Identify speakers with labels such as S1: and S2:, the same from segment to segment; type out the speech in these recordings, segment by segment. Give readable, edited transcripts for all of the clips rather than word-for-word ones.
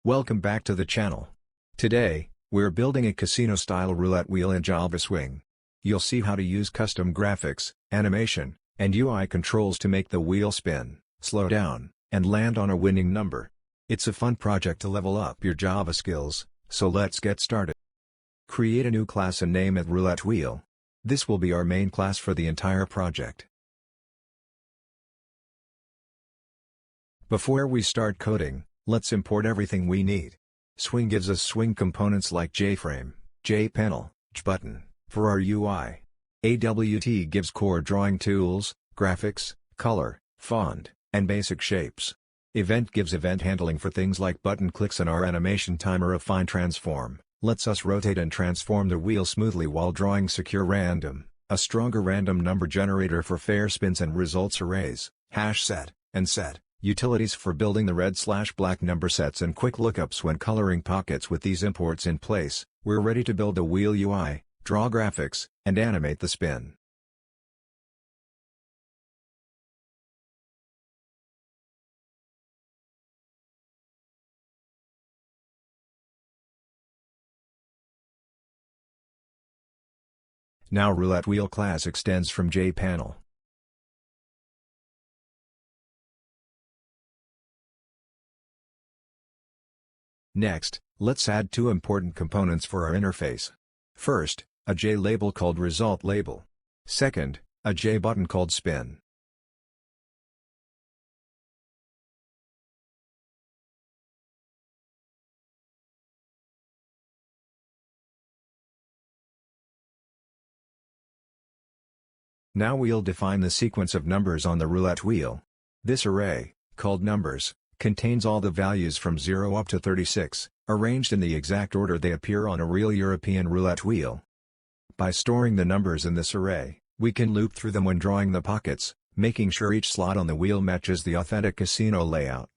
S1: Welcome back to the channel. Today, we're building a casino-style roulette wheel in Java Swing. You'll see how to use custom graphics, animation, and UI controls to make the wheel spin, slow down, and land on a winning number. It's a fun project to level up your Java skills, so let's get started. Create a new class and name it Roulette Wheel. This will be our main class for the entire project. Before we start coding, let's import everything we need. Swing gives us swing components like JFrame, JPanel, JButton, for our UI. AWT gives core drawing tools, graphics, color, font, and basic shapes. Event gives event handling for things like button clicks, and our animation timer of fine transform lets us rotate and transform the wheel smoothly while drawing secure random, a stronger random number generator for fair spins and results arrays, hash set, and set. Utilities for building the red/black number sets and quick lookups when coloring pockets. With these imports in place, we're ready to build the wheel UI, draw graphics, and animate the spin. Now Roulette Wheel class extends from JPanel. Next, let's add two important components for our interface. First, a J label called Result Label. Second, a J button called Spin. Now we'll define the sequence of numbers on the roulette wheel. This array, called numbers, contains all the values from 0 up to 36, arranged in the exact order they appear on a real European roulette wheel. By storing the numbers in this array, we can loop through them when drawing the pockets, making sure each slot on the wheel matches the authentic casino layout.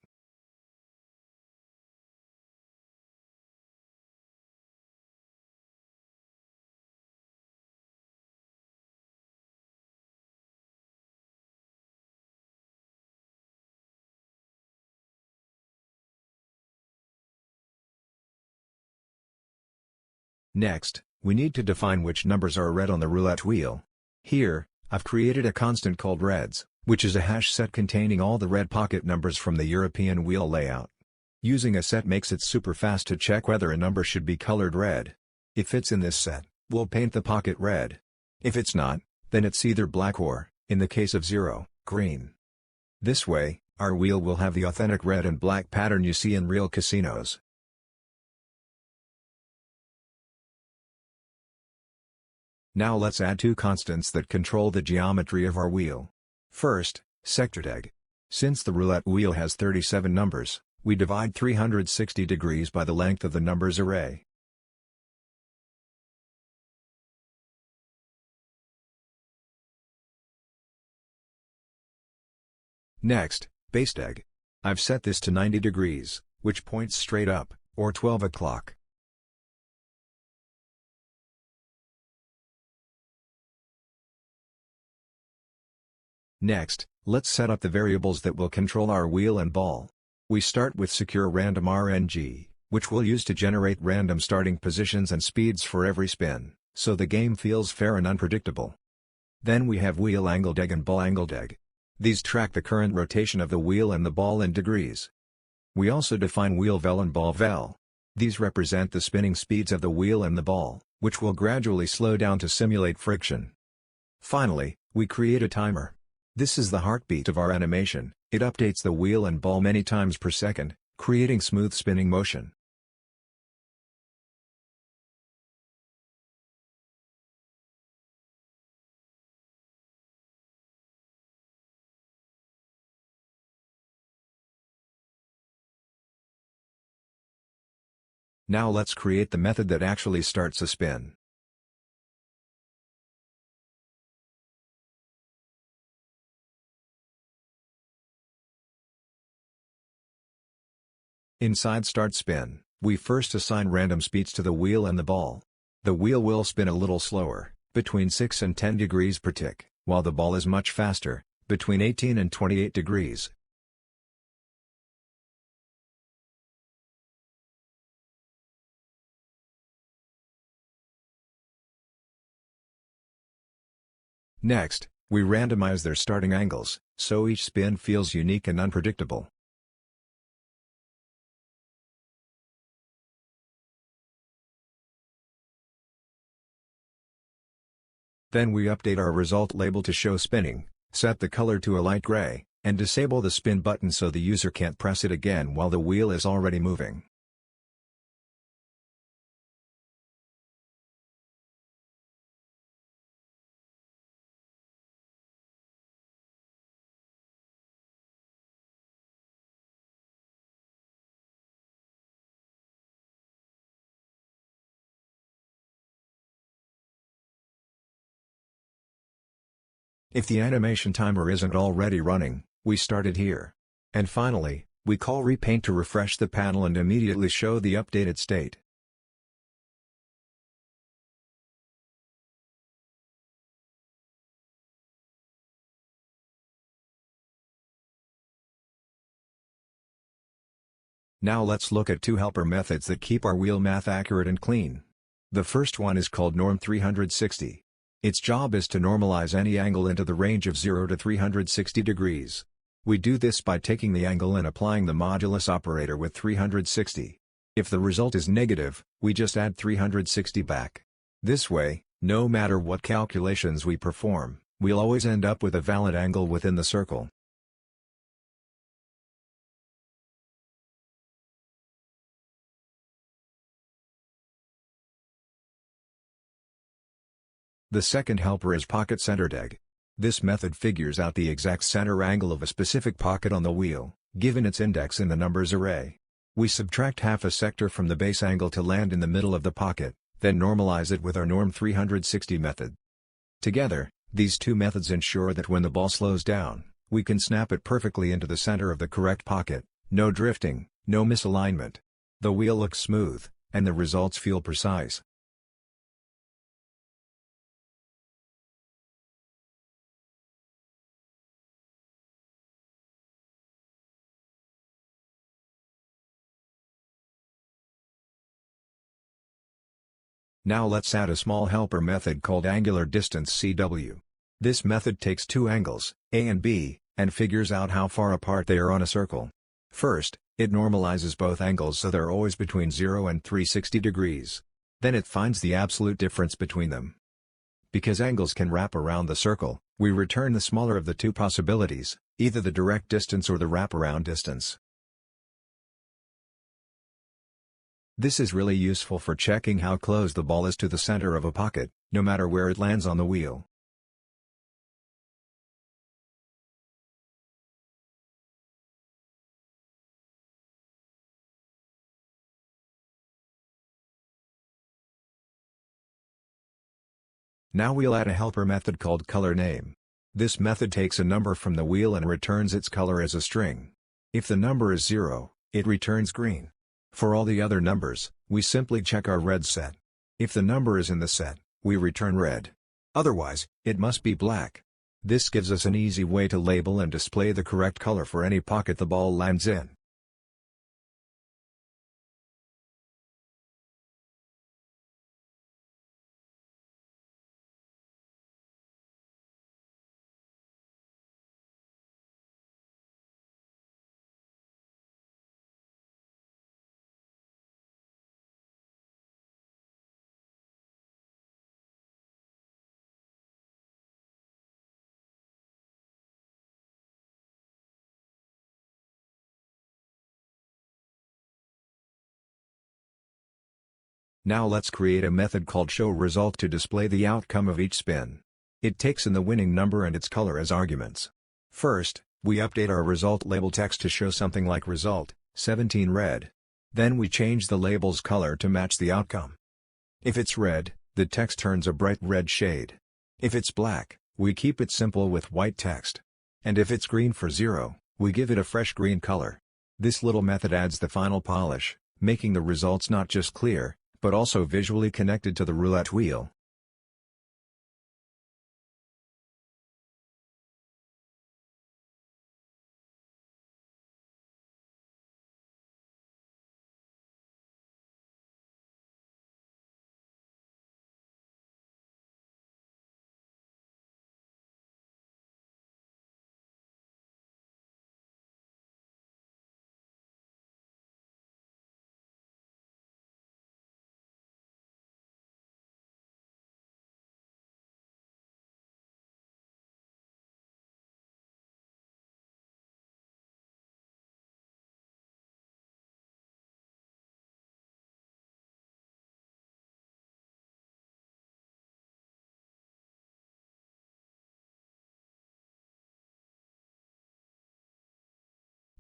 S1: Next, we need to define which numbers are red on the roulette wheel. Here, I've created a constant called reds, which is a hash set containing all the red pocket numbers from the European wheel layout. Using a set makes it super fast to check whether a number should be colored red. If it's in this set, we'll paint the pocket red. If it's not, then it's either black or, in the case of 0, green. This way, our wheel will have the authentic red and black pattern you see in real casinos. Now let's add two constants that control the geometry of our wheel. First, sector tag. Since the roulette wheel has 37 numbers, we divide 360 degrees by the length of the numbers array. Next, base tag. I've set this to 90 degrees, which points straight up, or 12 o'clock. Next, let's set up the variables that will control our wheel and ball. We start with secure random RNG, which we'll use to generate random starting positions and speeds for every spin, so the game feels fair and unpredictable. Then we have wheel angle deg and ball angle deg. These track the current rotation of the wheel and the ball in degrees. We also define wheel vel and ball vel. These represent the spinning speeds of the wheel and the ball, which will gradually slow down to simulate friction. Finally, we create a timer. This is the heartbeat of our animation. It updates the wheel and ball many times per second, creating smooth spinning motion. Now let's create the method that actually starts a spin. Inside Start Spin, we first assign random speeds to the wheel and the ball. The wheel will spin a little slower, between 6 and 10 degrees per tick, while the ball is much faster, between 18 and 28 degrees. Next, we randomize their starting angles, so each spin feels unique and unpredictable. Then we update our result label to show spinning, set the color to a light gray, and disable the spin button so the user can't press it again while the wheel is already moving. If the animation timer isn't already running, we start it here. And finally, we call repaint to refresh the panel and immediately show the updated state. Now let's look at two helper methods that keep our wheel math accurate and clean. The first one is called Norm 360. Its job is to normalize any angle into the range of 0 to 360 degrees. We do this by taking the angle and applying the modulus operator with 360. If the result is negative, we just add 360 back. This way, no matter what calculations we perform, we'll always end up with a valid angle within the circle. The second helper is pocket centered egg. This method figures out the exact center angle of a specific pocket on the wheel, given its index in the numbers array. We subtract half a sector from the base angle to land in the middle of the pocket, then normalize it with our Norm 360 method. Together, these two methods ensure that when the ball slows down, we can snap it perfectly into the center of the correct pocket, no drifting, no misalignment. The wheel looks smooth, and the results feel precise. Now let's add a small helper method called angular distance CW. This method takes two angles, A and B, and figures out how far apart they are on a circle. First, it normalizes both angles so they're always between 0 and 360 degrees. Then it finds the absolute difference between them. Because angles can wrap around the circle, we return the smaller of the two possibilities, either the direct distance or the wraparound distance. This is really useful for checking how close the ball is to the center of a pocket, no matter where it lands on the wheel. Now we'll add a helper method called color name. This method takes a number from the wheel and returns its color as a string. If the number is 0, it returns green. For all the other numbers, we simply check our red set. If the number is in the set, we return red. Otherwise, it must be black. This gives us an easy way to label and display the correct color for any pocket the ball lands in. Now let's create a method called showResult to display the outcome of each spin. It takes in the winning number and its color as arguments. First, we update our result label text to show something like result, 17 red. Then we change the label's color to match the outcome. If it's red, the text turns a bright red shade. If it's black, we keep it simple with white text. And if it's green for 0, we give it a fresh green color. This little method adds the final polish, making the results not just clear, but also visually connected to the roulette wheel.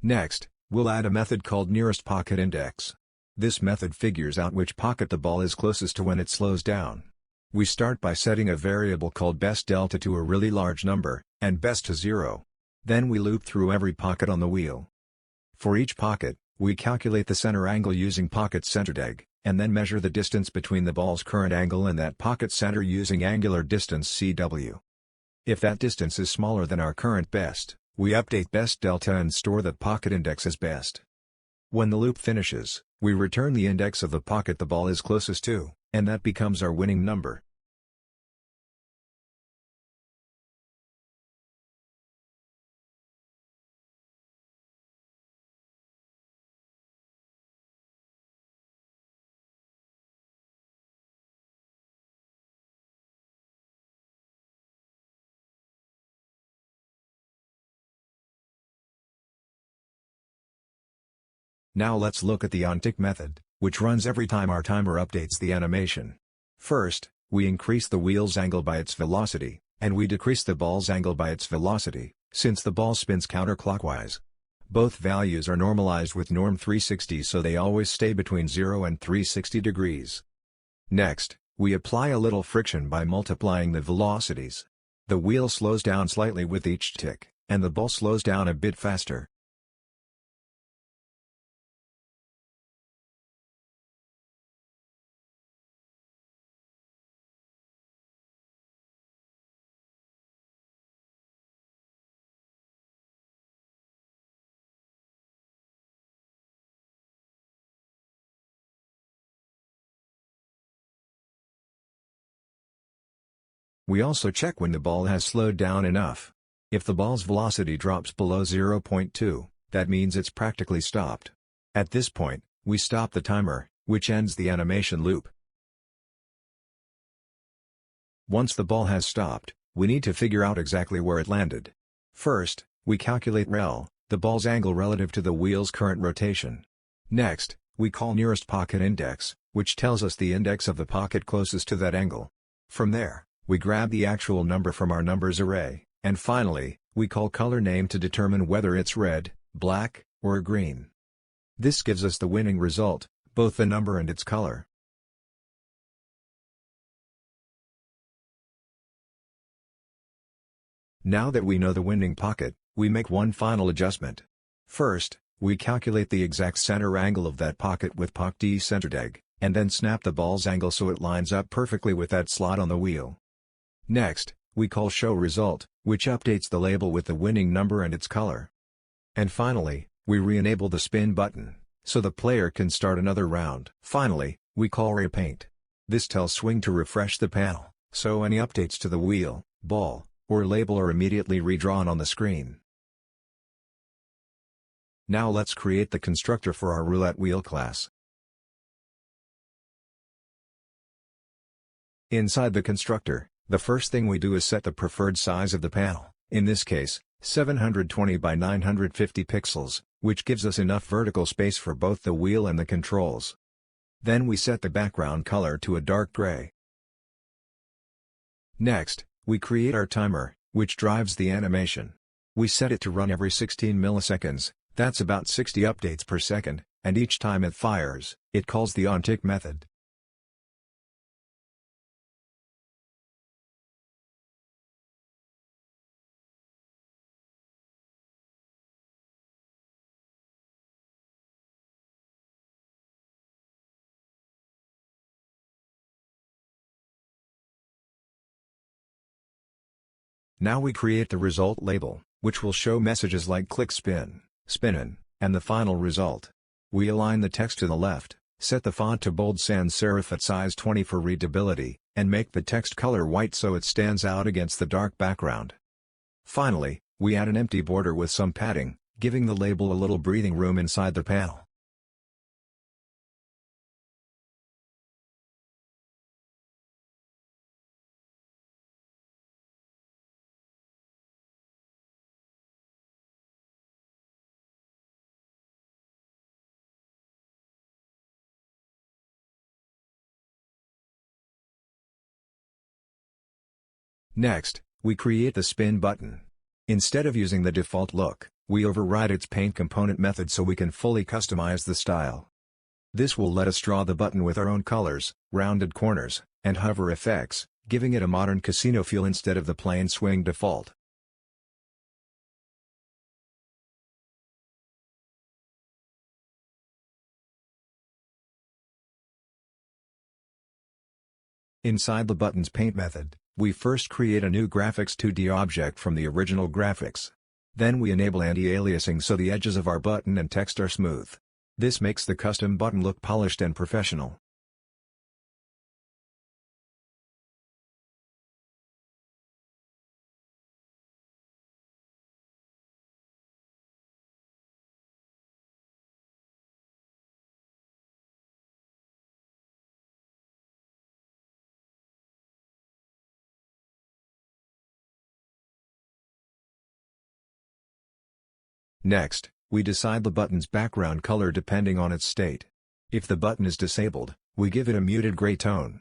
S1: Next, we'll add a method called nearest pocket index. This method figures out which pocket the ball is closest to when it slows down. We start by setting a variable called best delta to a really large number, and best to 0. Then we loop through every pocket on the wheel. For each pocket, we calculate the center angle using pocket centerdeg, and then measure the distance between the ball's current angle and that pocket center using angular distance CW. If that distance is smaller than our current best, we update best delta and store the pocket index as best. When the loop finishes, we return the index of the pocket the ball is closest to, and that becomes our winning number. Now let's look at the onTick method, which runs every time our timer updates the animation. First, we increase the wheel's angle by its velocity, and we decrease the ball's angle by its velocity, since the ball spins counterclockwise. Both values are normalized with norm 360 so they always stay between 0 and 360 degrees. Next, we apply a little friction by multiplying the velocities. The wheel slows down slightly with each tick, and the ball slows down a bit faster. We also check when the ball has slowed down enough. If the ball's velocity drops below 0.2, that means it's practically stopped. At this point, we stop the timer, which ends the animation loop. Once the ball has stopped, we need to figure out exactly where it landed. First, we calculate rel, the ball's angle relative to the wheel's current rotation. Next, we call nearest pocket index, which tells us the index of the pocket closest to that angle. From there, we grab the actual number from our numbers array, and finally, we call color name to determine whether it's red, black, or green. This gives us the winning result, both the number and its color. Now that we know the winning pocket, we make one final adjustment. First, we calculate the exact center angle of that pocket with poc_d centerdeg, and then snap the ball's angle so it lines up perfectly with that slot on the wheel. Next, we call show result, which updates the label with the winning number and its color. And finally, we re-enable the spin button, so the player can start another round. Finally, we call repaint. This tells Swing to refresh the panel, so any updates to the wheel, ball, or label are immediately redrawn on the screen. Now let's create the constructor for our Roulette Wheel class. Inside the constructor, the first thing we do is set the preferred size of the panel, in this case, 720 by 950 pixels, which gives us enough vertical space for both the wheel and the controls. Then we set the background color to a dark gray. Next, we create our timer, which drives the animation. We set it to run every 16 milliseconds, that's about 60 updates per second, and each time it fires, it calls the onTick method. Now we create the result label, which will show messages like click spin, spinnin', and the final result. We align the text to the left, set the font to bold sans serif at size 20 for readability, and make the text color white so it stands out against the dark background. Finally, we add an empty border with some padding, giving the label a little breathing room inside the panel. Next, we create the spin button. Instead of using the default look, we override its paint component method so we can fully customize the style. This will let us draw the button with our own colors, rounded corners, and hover effects, giving it a modern casino feel instead of the plain swing default. Inside the button's paint method, we first create a new graphics 2D object from the original graphics. Then we enable anti-aliasing so the edges of our button and text are smooth. This makes the custom button look polished and professional. Next, we decide the button's background color depending on its state. If the button is disabled, we give it a muted gray tone.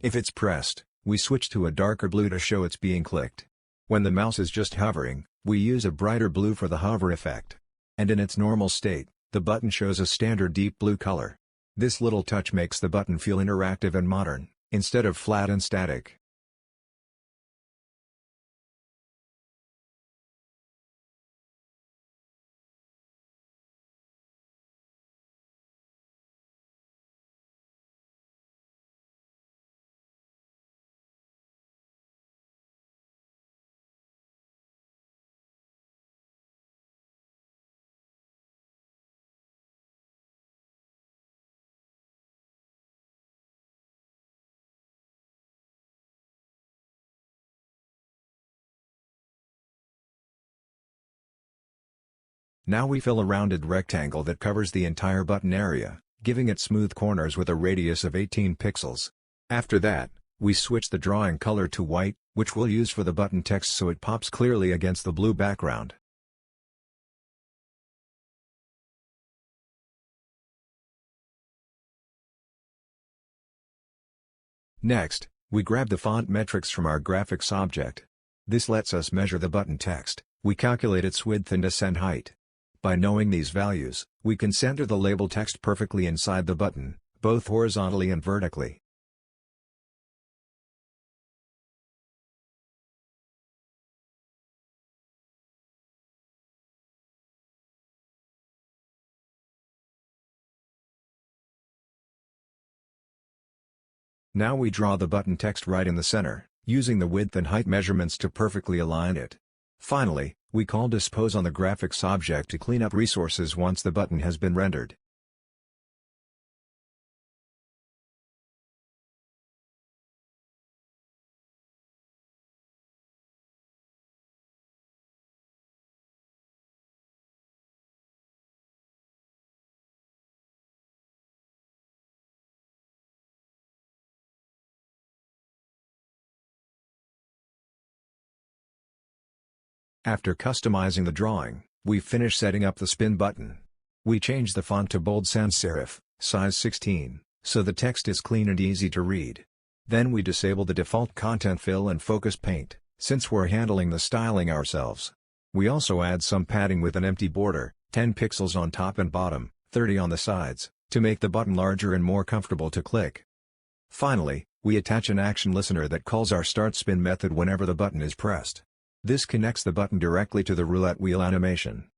S1: If it's pressed, we switch to a darker blue to show it's being clicked. When the mouse is just hovering, we use a brighter blue for the hover effect. And in its normal state, the button shows a standard deep blue color. This little touch makes the button feel interactive and modern, instead of flat and static. Now we fill a rounded rectangle that covers the entire button area, giving it smooth corners with a radius of 18 pixels. After that, we switch the drawing color to white, which we'll use for the button text so it pops clearly against the blue background. Next, we grab the font metrics from our graphics object. This lets us measure the button text. We calculate its width and descent height. By knowing these values, we can center the label text perfectly inside the button, both horizontally and vertically. Now we draw the button text right in the center, using the width and height measurements to perfectly align it. Finally, we call dispose on the graphics object to clean up resources once the button has been rendered. After customizing the drawing, we finish setting up the spin button. We change the font to bold sans serif, size 16, so the text is clean and easy to read. Then we disable the default content fill and focus paint, since we're handling the styling ourselves. We also add some padding with an empty border, 10 pixels on top and bottom, 30 on the sides, to make the button larger and more comfortable to click. Finally, we attach an action listener that calls our start spin method whenever the button is pressed. This connects the button directly to the roulette wheel animation.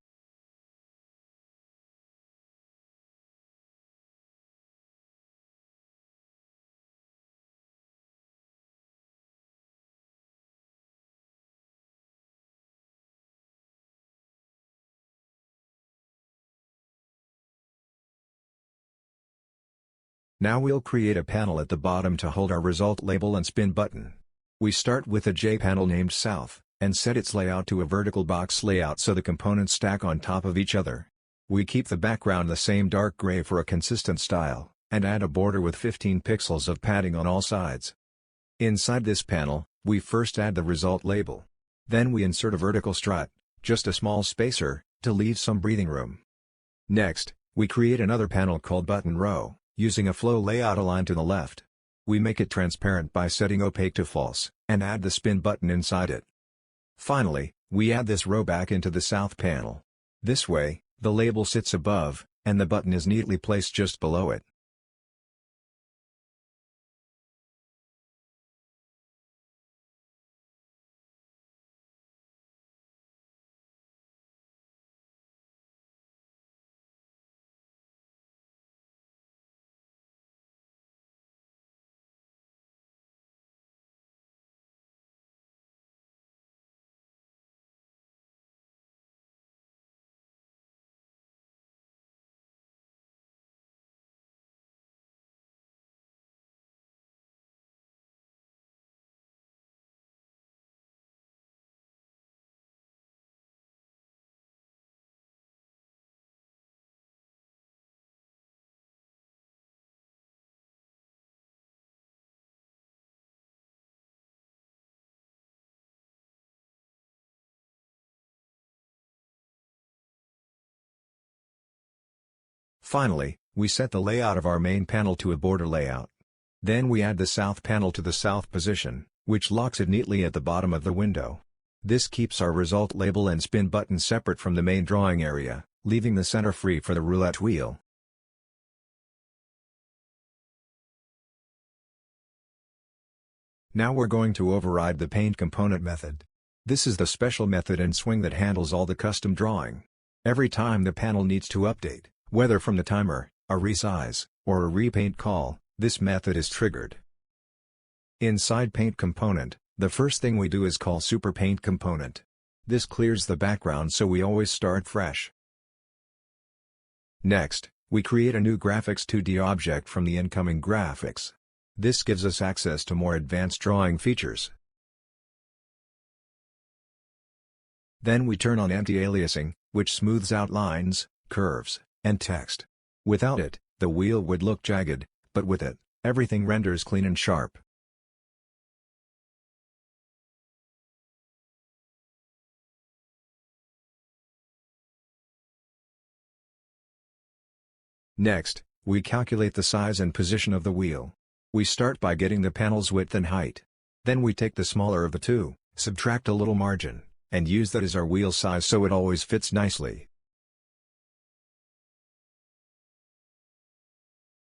S1: Now we'll create a panel at the bottom to hold our result label and spin button. We start with a J panel named South, and set its layout to a vertical box layout so the components stack on top of each other. We keep the background the same dark gray for a consistent style, and add a border with 15 pixels of padding on all sides. Inside this panel, we first add the result label. Then we insert a vertical strut, just a small spacer, to leave some breathing room. Next, we create another panel called Button Row, using a flow layout aligned to the left. We make it transparent by setting opaque to false, and add the spin button inside it. Finally, we add this row back into the South panel. This way, the label sits above, and the button is neatly placed just below it. Finally, we set the layout of our main panel to a border layout. Then we add the south panel to the south position, which locks it neatly at the bottom of the window. This keeps our result label and spin button separate from the main drawing area, leaving the center free for the roulette wheel. Now we're going to override the paint component method. This is the special method in Swing that handles all the custom drawing. Every time the panel needs to update, whether from the timer, a resize, or a repaint call, this method is triggered. Inside Paint Component, the first thing we do is call Super Paint Component. This clears the background so we always start fresh. Next, we create a new Graphics 2D object from the incoming graphics. This gives us access to more advanced drawing features. Then we turn on anti-aliasing, which smooths out lines, curves, and text. Without it, the wheel would look jagged, but with it, everything renders clean and sharp. Next, we calculate the size and position of the wheel. We start by getting the panel's width and height. Then we take the smaller of the two, subtract a little margin, and use that as our wheel size so it always fits nicely.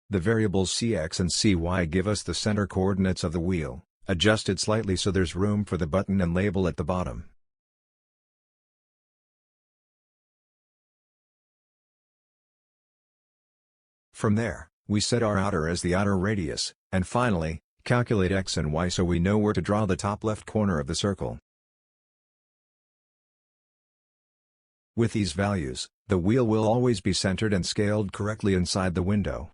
S1: The variables Cx and Cy give us the center coordinates of the wheel, adjusted slightly so there's room for the button and label at the bottom. From there, we set our outer as the outer radius, and finally, calculate X and Y so we know where to draw the top left corner of the circle. With these values, the wheel will always be centered and scaled correctly inside the window.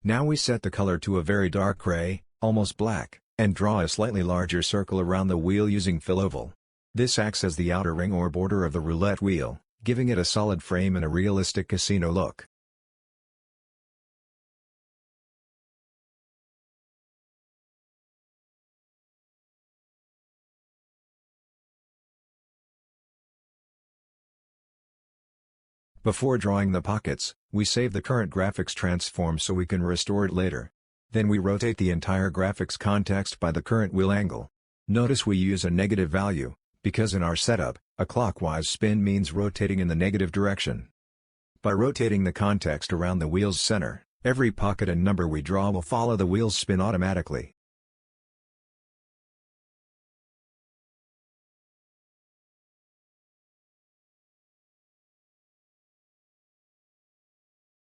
S1: Now we set the color to a very dark gray, almost black, and draw a slightly larger circle around the wheel using fill oval. This acts as the outer ring or border of the roulette wheel, giving it a solid frame and a realistic casino look. Before drawing the pockets, we save the current graphics transform so we can restore it later. Then we rotate the entire graphics context by the current wheel angle. Notice we use a negative value, because in our setup, a clockwise spin means rotating in the negative direction. By rotating the context around the wheel's center, every pocket and number we draw will follow the wheel's spin automatically.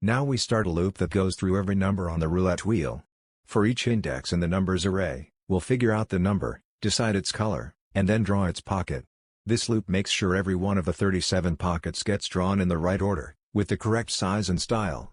S1: Now we start a loop that goes through every number on the roulette wheel. For each index in the numbers array, we'll figure out the number, decide its color, and then draw its pocket. This loop makes sure every one of the 37 pockets gets drawn in the right order, with the correct size and style.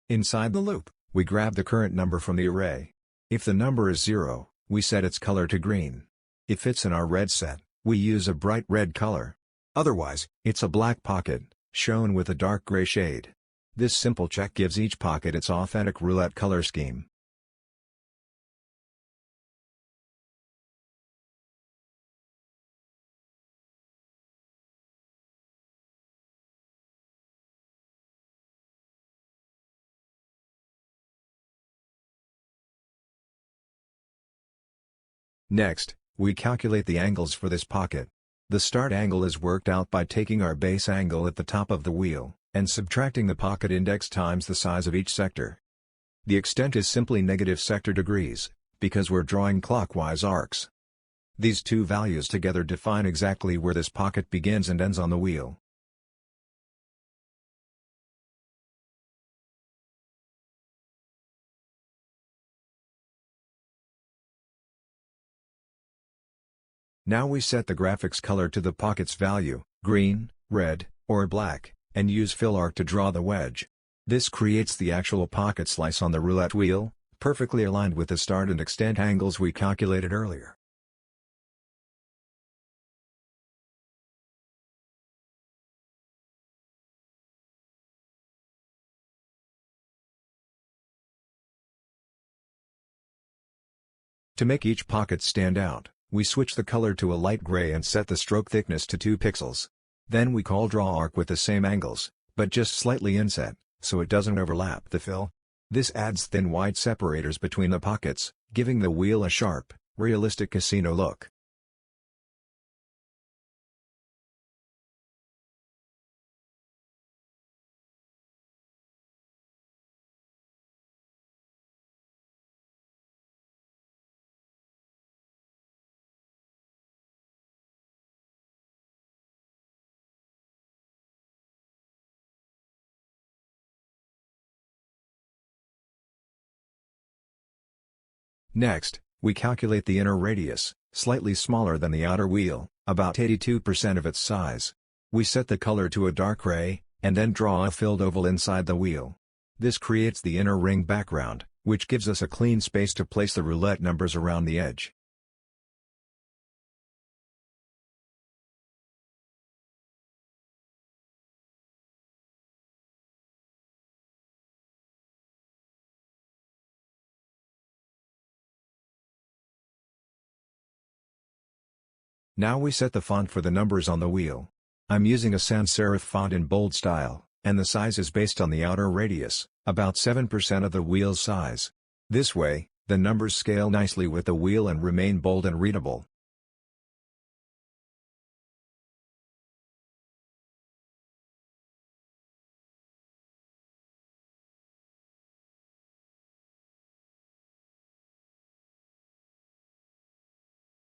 S1: Inside the loop, we grab the current number from the array. If the number is 0, we set its color to green. If it's in our red set, we use a bright red color. Otherwise, it's a black pocket, shown with a dark gray shade. This simple check gives each pocket its authentic roulette color scheme. Next, we calculate the angles for this pocket. The start angle is worked out by taking our base angle at the top of the wheel, and subtracting the pocket index times the size of each sector. The extent is simply negative sector degrees, because we're drawing clockwise arcs. These two values together define exactly where this pocket begins and ends on the wheel. Now we set the graphics color to the pocket's value, green, red, or black, and use fill arc to draw the wedge. This creates the actual pocket slice on the roulette wheel, perfectly aligned with the start and extent angles we calculated earlier. To make each pocket stand out, we switch the color to a light gray and set the stroke thickness to 2 pixels. Then we call draw arc with the same angles, but just slightly inset, so it doesn't overlap the fill. This adds thin white separators between the pockets, giving the wheel a sharp, realistic casino look. Next, we calculate the inner radius, slightly smaller than the outer wheel, about 82% of its size. We set the color to a dark gray, and then draw a filled oval inside the wheel. This creates the inner ring background, which gives us a clean space to place the roulette numbers around the edge. Now we set the font for the numbers on the wheel. I'm using a sans serif font in bold style, and the size is based on the outer radius, about 7% of the wheel's size. This way, the numbers scale nicely with the wheel and remain bold and readable.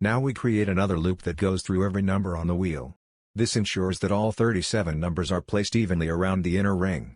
S1: Now we create another loop that goes through every number on the wheel. This ensures that all 37 numbers are placed evenly around the inner ring.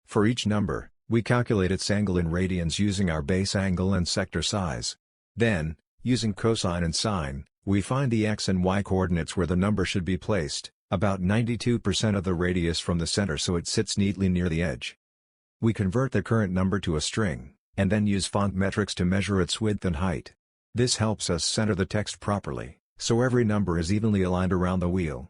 S1: For each number, we calculate its angle in radians using our base angle and sector size. Then, using cosine and sine, we find the x and y coordinates where the number should be placed, about 92% of the radius from the center so it sits neatly near the edge. We convert the current number to a string, and then use font metrics to measure its width and height. This helps us center the text properly, so every number is evenly aligned around the wheel.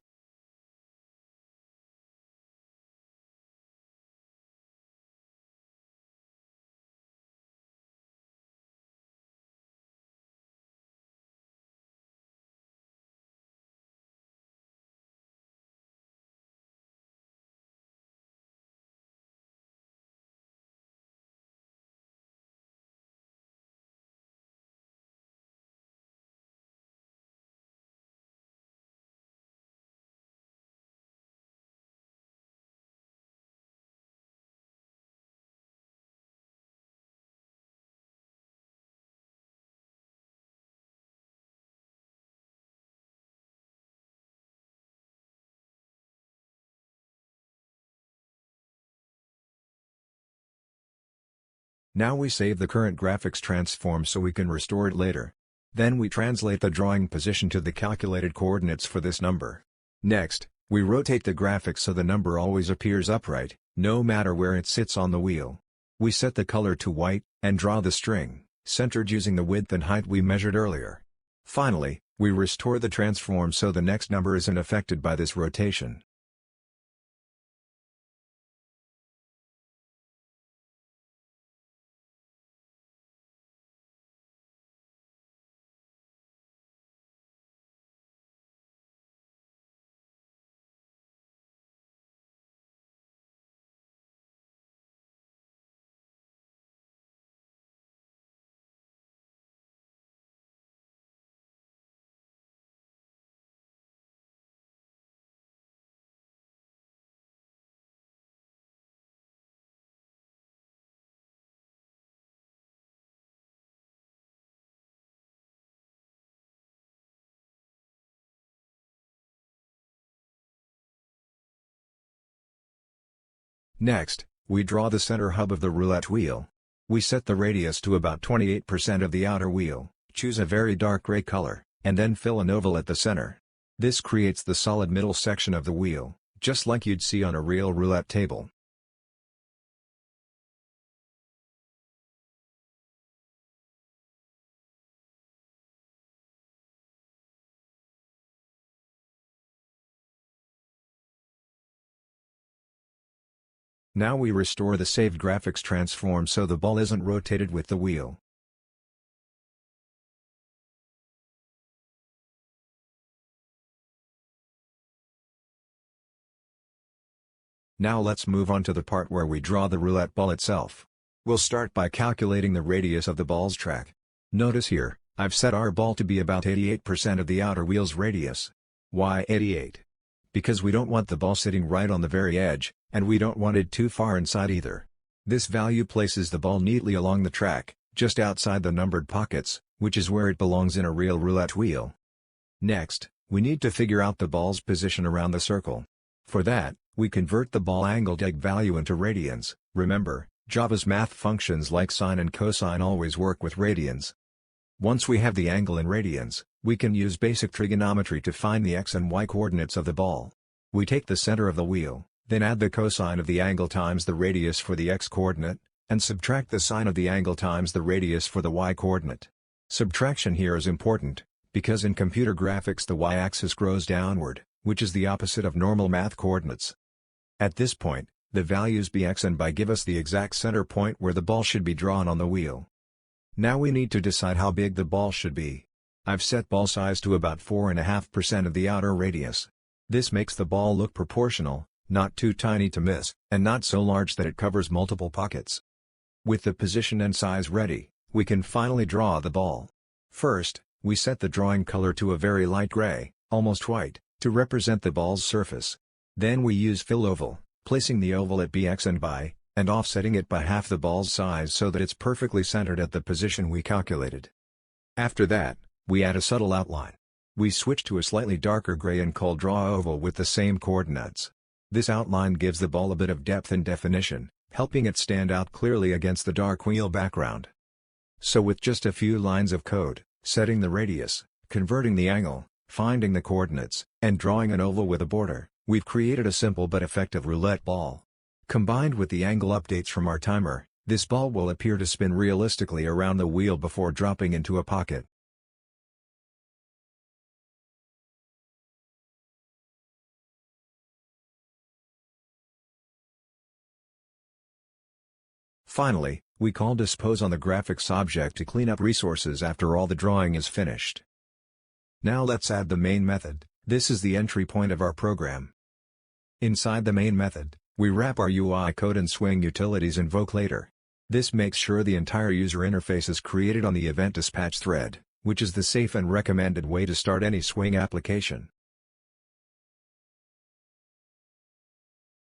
S1: Now we save the current graphics transform so we can restore it later. Then we translate the drawing position to the calculated coordinates for this number. Next, we rotate the graphics so the number always appears upright, no matter where it sits on the wheel. We set the color to white, and draw the string, centered using the width and height we measured earlier. Finally, we restore the transform so the next number isn't affected by this rotation. Next, we draw the center hub of the roulette wheel. We set the radius to about 28% of the outer wheel, choose a very dark gray color, and then fill an oval at the center. This creates the solid middle section of the wheel, just like you'd see on a real roulette table. Now we restore the saved graphics transform so the ball isn't rotated with the wheel. Now let's move on to the part where we draw the roulette ball itself. We'll start by calculating the radius of the ball's track. Notice here, I've set our ball to be about 88% of the outer wheel's radius. Why 88? Because we don't want the ball sitting right on the very edge, and we don't want it too far inside either. This value places the ball neatly along the track, just outside the numbered pockets, which is where it belongs in a real roulette wheel. Next, we need to figure out the ball's position around the circle. For that, we convert the ball angle deg value into radians. Remember, Java's math functions like sine and cosine always work with radians. Once we have the angle in radians, we can use basic trigonometry to find the x and y coordinates of the ball. We take the center of the wheel, then add the cosine of the angle times the radius for the x-coordinate, and subtract the sine of the angle times the radius for the y-coordinate. Subtraction here is important, because in computer graphics the y-axis grows downward, which is the opposite of normal math coordinates. At this point, the values bx and by give us the exact center point where the ball should be drawn on the wheel. Now we need to decide how big the ball should be. I've set ball size to about 4.5% of the outer radius. This makes the ball look proportional, not too tiny to miss, and not so large that it covers multiple pockets. With the position and size ready, we can finally draw the ball. First, we set the drawing color to a very light gray, almost white, to represent the ball's surface. Then we use fill oval, placing the oval at bx and by, and offsetting it by half the ball's size so that it's perfectly centered at the position we calculated. After that, we add a subtle outline. We switch to a slightly darker gray and call draw oval with the same coordinates. This outline gives the ball a bit of depth and definition, helping it stand out clearly against the dark wheel background. So with just a few lines of code, setting the radius, converting the angle, finding the coordinates, and drawing an oval with a border, we've created a simple but effective roulette ball. Combined with the angle updates from our timer, this ball will appear to spin realistically around the wheel before dropping into a pocket. Finally, we call dispose on the graphics object to clean up resources after all the drawing is finished. Now let's add the main method. This is the entry point of our program. Inside the main method, we wrap our UI code and swing utilities invoke later. This makes sure the entire user interface is created on the event dispatch thread, which is the safe and recommended way to start any swing application.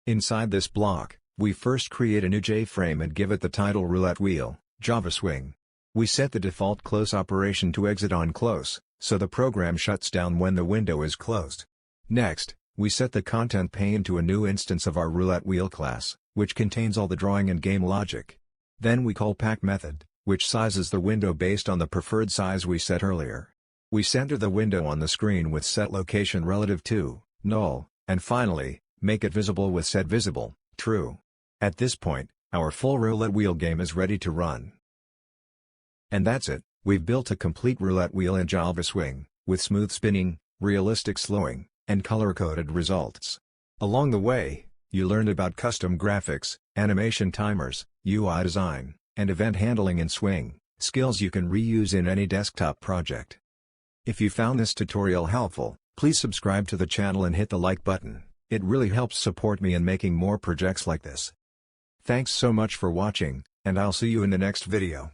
S1: Inside this block, we first create a new JFrame and give it the title Roulette Wheel, Java Swing. We set the default close operation to exit on close, so the program shuts down when the window is closed. Next, we set the content pane to a new instance of our Roulette Wheel class, which contains all the drawing and game logic. Then we call pack method, which sizes the window based on the preferred size we set earlier. We center the window on the screen with set location relative to null, and finally, make it visible with set visible true. At this point, our full roulette wheel game is ready to run. And that's it, we've built a complete roulette wheel in Java Swing, with smooth spinning, realistic slowing, and color-coded results. Along the way, you learned about custom graphics, animation timers, UI design, and event handling in Swing, skills you can reuse in any desktop project. If you found this tutorial helpful, please subscribe to the channel and hit the like button. It really helps support me in making more projects like this. Thanks so much for watching, and I'll see you in the next video.